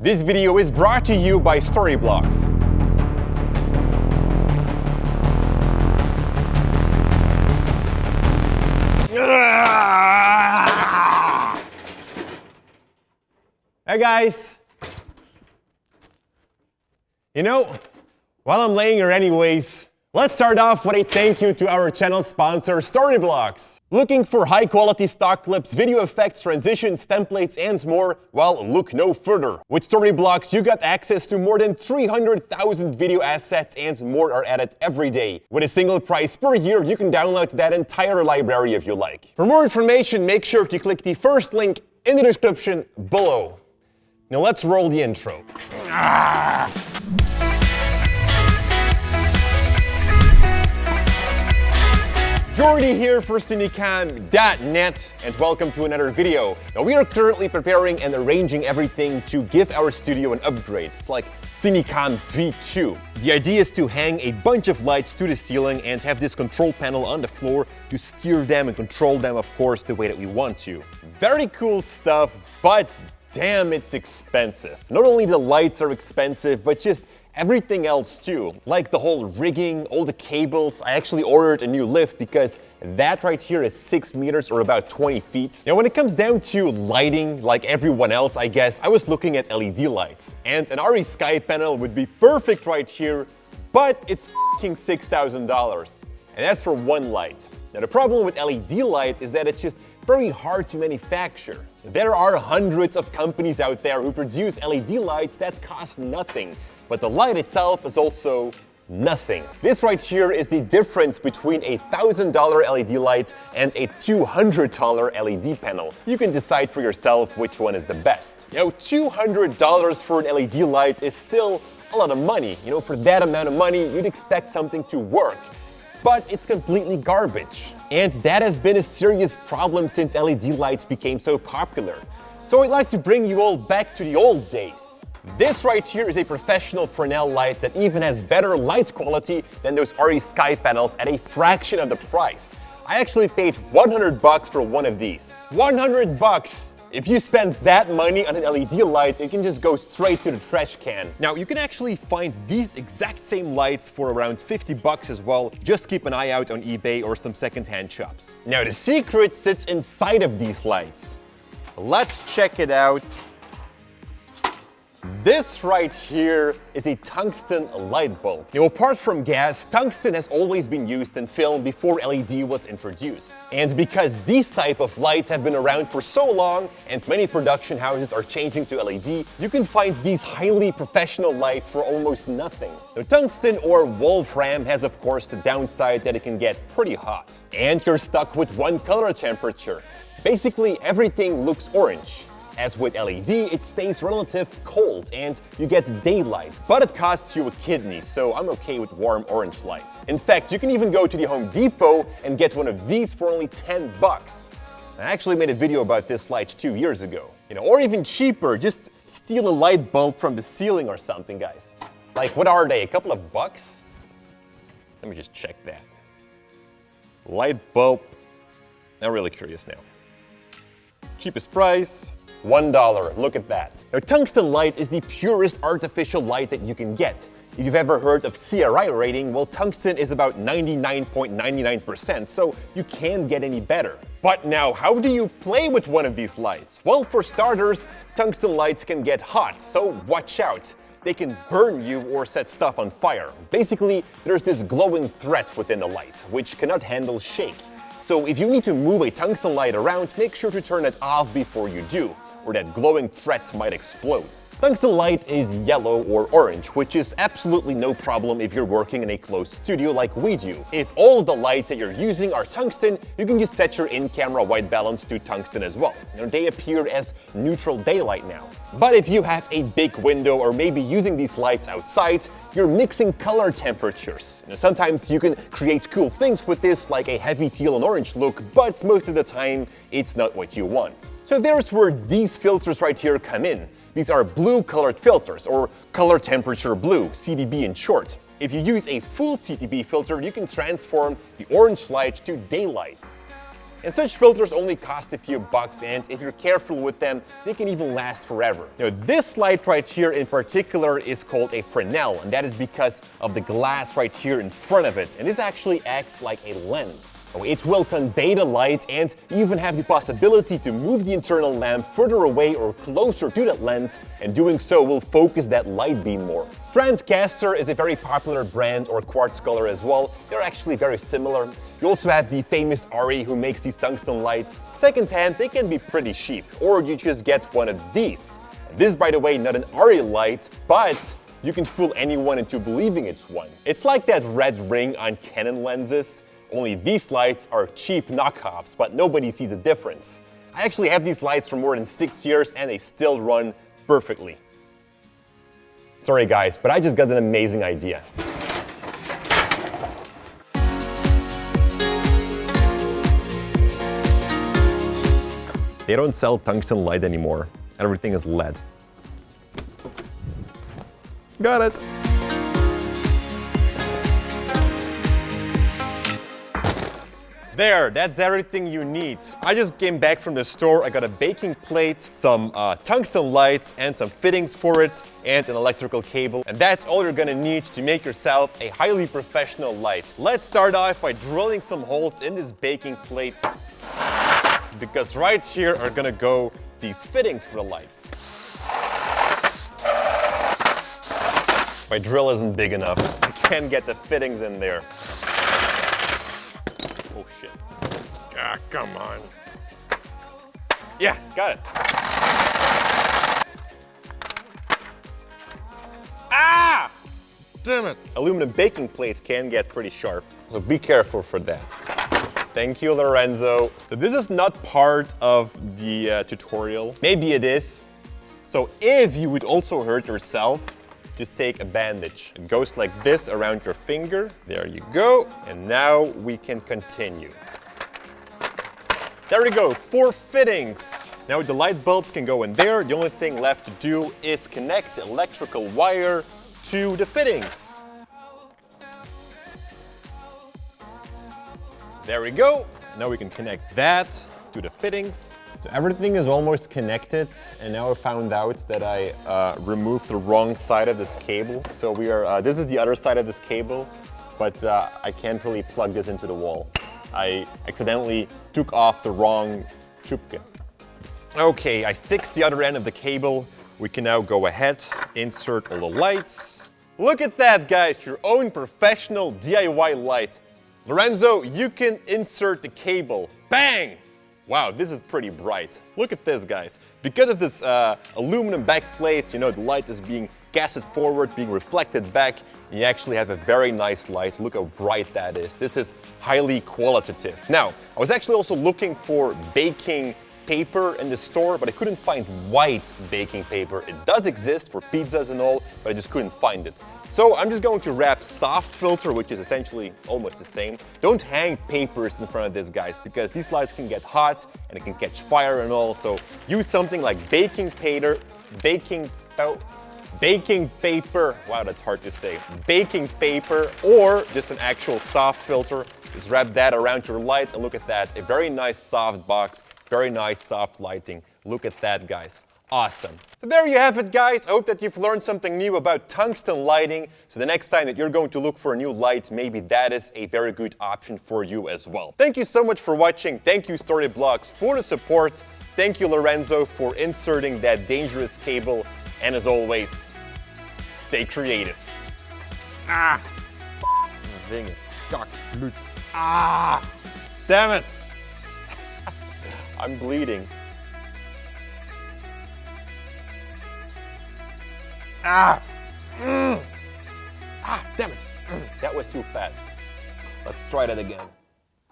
This video is brought to you by Storyblocks. Hey guys! You know, while I'm laying here anyways, let's start off with a thank you to our channel sponsor, Storyblocks. Looking for high-quality stock clips, video effects, transitions, templates, and more? Well, look no further. With Storyblocks, you got access to more than 300,000 video assets and more are added every day. With a single price per year, you can download that entire library if you like. For more information, make sure to click the first link in the description below. Now let's roll the intro. Jordy here for Cinecom.net and welcome to another video. Now we are currently preparing and arranging everything to give our studio an upgrade. It's like Cinecom V2. The idea is to hang a bunch of lights to the ceiling and have this control panel on the floor to steer them and control them, of course, the way that we want to. Very cool stuff, but damn, it's expensive. Not only the lights are expensive, but just everything else too. Like the whole rigging, all the cables. I actually ordered a new lift because that right here is 6 meters or about 20 feet. Now when it comes down to lighting, like everyone else I guess, I was looking at LED lights. And an RE Sky panel would be perfect right here, but it's f***ing $6,000. And that's for one light. Now the problem with LED light is that it's just very hard to manufacture. There are hundreds of companies out there who produce LED lights that cost nothing, but the light itself is also nothing. This right here is the difference between a $1,000 LED light and a $200 LED panel. You can decide for yourself which one is the best. Now, $200 for an LED light is still a lot of money. You know, for that amount of money, you'd expect something to work. But it's completely garbage. And that has been a serious problem since LED lights became so popular. So I'd like to bring you all back to the old days. This right here is a professional Fresnel light that even has better light quality than those RE Sky panels at a fraction of the price. I actually paid $100 for one of these. $100! If you spend that money on an LED light, it can just go straight to the trash can. Now, you can actually find these exact same lights for around $50 as well. Just keep an eye out on eBay or some second-hand shops. Now, the secret sits inside of these lights. Let's check it out. This right here is a tungsten light bulb. Now, apart from gas, tungsten has always been used in film before LED was introduced. And because these type of lights have been around for so long and many production houses are changing to LED, you can find these highly professional lights for almost nothing. Now, tungsten or wolfram has of course the downside that it can get pretty hot. And you're stuck with one color temperature. Basically, everything looks orange. As with LED, it stays relatively cold and you get daylight, but it costs you a kidney, so I'm okay with warm orange lights. In fact, you can even go to the Home Depot and get one of these for only $10. I actually made a video about this light 2 years ago. You know, or even cheaper, just steal a light bulb from the ceiling or something, guys. Like, what are they, a couple of bucks? Let me just check that. Light bulb, I'm really curious now. Cheapest price, $1. Look at that. Now, tungsten light is the purest artificial light that you can get. If you've ever heard of CRI rating, well, tungsten is about 99.99%, so you can't get any better. But now, how do you play with one of these lights? Well, for starters, tungsten lights can get hot, so watch out. They can burn you or set stuff on fire. Basically, there's this glowing thread within the light, which cannot handle shake. So if you need to move a tungsten light around, make sure to turn it off before you do, or that glowing threads might explode. Tungsten light is yellow or orange, which is absolutely no problem if you're working in a closed studio like we do. If all of the lights that you're using are tungsten, you can just set your in-camera white balance to tungsten as well. You know, they appear as neutral daylight now. But if you have a big window or maybe using these lights outside, you're mixing color temperatures. You know, sometimes you can create cool things with this, like a heavy teal and orange look, but most of the time, it's not what you want. So there's where these filters right here come in. These are blue colored filters, or color temperature blue, CTB in short. If you use a full CTB filter, you can transform the orange light to daylight. And such filters only cost a few bucks, and if you're careful with them, they can even last forever. This light right here in particular is called a Fresnel, and that is because of the glass right here in front of it. And this actually acts like a lens. It will convey the light, and you even have the possibility to move the internal lamp further away or closer to that lens, and doing so will focus that light beam more. Strandcaster is a very popular brand, or quartz color as well. They're actually very similar. You also have the famous Ari who makes these tungsten lights. Secondhand, they can be pretty cheap, or you just get one of these. And this, by the way, not an Ari light, but you can fool anyone into believing it's one. It's like that red ring on Canon lenses, only these lights are cheap knockoffs, but nobody sees the difference. I actually have these lights for more than 6 years and they still run perfectly. Sorry guys, but I just got an amazing idea. They don't sell tungsten light anymore. Everything is lead. Got it. There, that's everything you need. I just came back from the store. I got a baking plate, some tungsten lights, and some fittings for it, and an electrical cable. And that's all you're gonna need to make yourself a highly professional light. Let's start off by drilling some holes in this baking plate, because right here are gonna go these fittings for the lights. My drill isn't big enough. I can't get the fittings in there. Oh shit. Ah, come on. Yeah, got it. Ah! Damn it. Aluminum baking plates can get pretty sharp, so be careful for that. Thank you, Lorenzo. So this is not part of the tutorial. Maybe it is. So if you would also hurt yourself, just take a bandage. It goes like this around your finger. There you go. And now we can continue. There we go, 4 fittings. Now the light bulbs can go in there. The only thing left to do is connect the electrical wire to the fittings. There we go. Now we can connect that to the fittings. So everything is almost connected, and now I found out that I removed the wrong side of this cable. So this is the other side of this cable, but I can't really plug this into the wall. I accidentally took off the wrong chupke. Okay, I fixed the other end of the cable. We can now go ahead, insert all the lights. Look at that, guys, your own professional DIY light. Lorenzo, you can insert the cable. Bang! Wow, this is pretty bright. Look at this, guys. Because of this aluminum back plate, the light is being casted forward, being reflected back. You actually have a very nice light. Look how bright that is. This is highly qualitative. Now, I was actually also looking for baking paper in the store, but I couldn't find white baking paper. It does exist for pizzas and all, but I just couldn't find it. So I'm just going to wrap soft filter, which is essentially almost the same. Don't hang papers in front of this, guys, because these lights can get hot and it can catch fire and all. So use something like baking paper. Wow, that's hard to say. Baking paper, or just an actual soft filter. Just wrap that around your light, and look at that. A very nice soft box, very nice soft lighting. Look at that, guys. Awesome. So there you have it, guys. I hope that you've learned something new about tungsten lighting. So the next time that you're going to look for a new light, maybe that is a very good option for you as well. Thank you so much for watching. Thank you, Storyblocks, for the support. Thank you, Lorenzo, for inserting that dangerous cable. And as always, stay creative. Ah! Dinge. Kak, bloed. Ah! Damn it! I'm bleeding. Ah! Ah, damn it! That was too fast. Let's try that again.